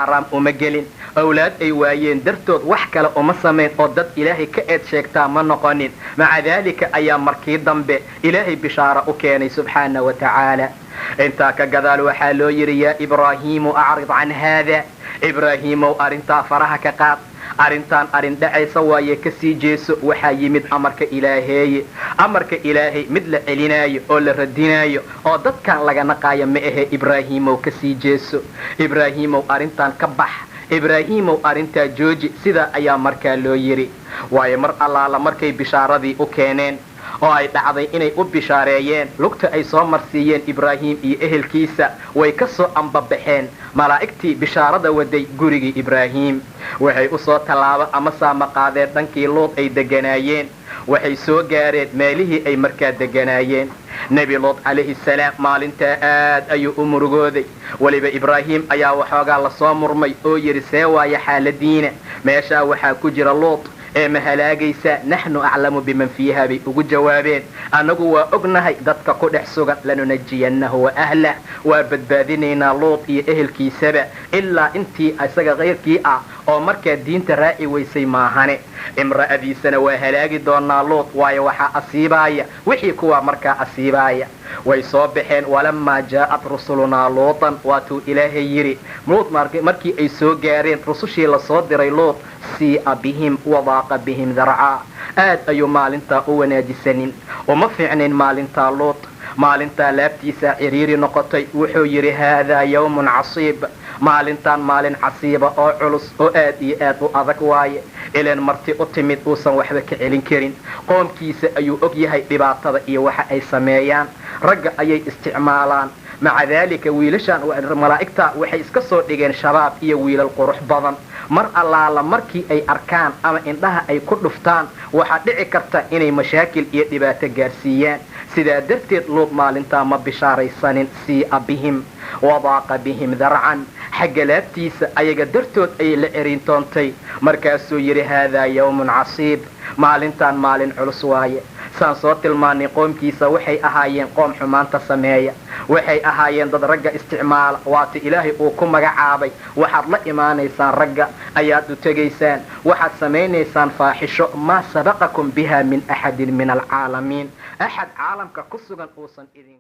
حرام uma gelin awlaad ay waayeen dartood wax kale uma sameyn oo dad ilaahay ka eed sheegtaa ma noqonin maca dalika ayaa markii dambe ilaahay bishaara u keenay subxaanahu wa tacaala intaa ka gadaal waxaa loo yidhi yaa ibraahiimu acrid can haada ibraahiimow arrintaa faraha ka qaad arrintaan arrin dhacaysa waaye ka sii jeeso waxaa yimid amarka ilaahay mid la celinaayo oo la radinaayo oo dadkan laga naqaayo ma ahe ibraahiimow ka sii jeeso ibraahiimow arrintaan ka bax ibraahiimow arrintaa jooji sidaa ayaa markaa loo yidhi waayo mar allaala markay bishaaradii u keeneen oo ay dhacday inay u bishaareeyeen lugta ay soo marsiiyeen ibraahim iyo ehelkiisa way ka soo ambabaxeen malaa'igtii bishaarada waday gurigii ibraahim waxay u soo tallaabo ama saama qaadeen dhankii luud ay deganaayeen waxay soo gaareen meelihii ay markaa deganaayeen nebi luud calayhi salaam maalintaa aad ayuu u murugooday weliba ibraahim ayaa waxoogaa lasoo murmay oo yidhi see waaya xaaladiina meeshaa waxaa ku jira luud ee ma halaagaysa naxnu aclamu biman fiiha bay ugu jawaabeen annagu waa ognahay dadka ku dhex sugan lanunajiyannahu wa ahlah waa badbaadinaynaa luud iyo ehelkiisaba ilaa intii isaga kayrkii ah oo markaa diinta raaci waysay maahane imra'adiisana waa halaagi doonaa luud waayo waxaa asiibaaya wixii kuwaa markaa asiibaaya way soo baxeen walamaa jaa'at rusulunaa luutan waatuu ilaahay yidhi luud markii ay soo gaareen rusushii lasoo diray luud sii'a bihim wadaaqa bihim darcaa aad ayuu maalintaa u wanaajisanin uma fiicnayn maalintaa luud maalintaa laabtiisaa ciriiri noqotay wuxuu yidhi haadaa yawmun casiib maalintaan maalin casiiba oo culus oo aad iyo aad u adag waaye ilaan marti u timid uusan waxba ka celin karin qoomkiisa ayuu og yahay dhibaatada iyo waxa ay sameeyaan ragga ayay isticmaalaan maca daalika wiilashaan malaa'igta waxay iska soo dhigeen shabaab iyo wiilal qurux badan mar allaala markii ay arkaan ama indhaha ay ku dhuftaan waxaa dhici karta inay mashaakil iyo dhibaato gaarsiiyaan sidaa darteed luud maalintaa ma bishaaraysanin sii'a bihim wadaaqa bihim darcan xagga laabtiisa ayaga dartood ayay la ceriintoontay markaasuu yidhi haadaa yawmun casiib maalintaan maalin culus waaye saan soo tilmaanay qoomkiisa waxay ahaayeen qoom xumaanta sameeya waxay ahaayeen dad ragga isticmaala waata ilaahay uu ku magacaabay waxaad la imaanaysaan ragga ayaad u tegaysaan waxaad samaynaysaan faaxisho maa sabaqakum biha min axadin min alcaalamiin axad caalamka ku sugan uusan idin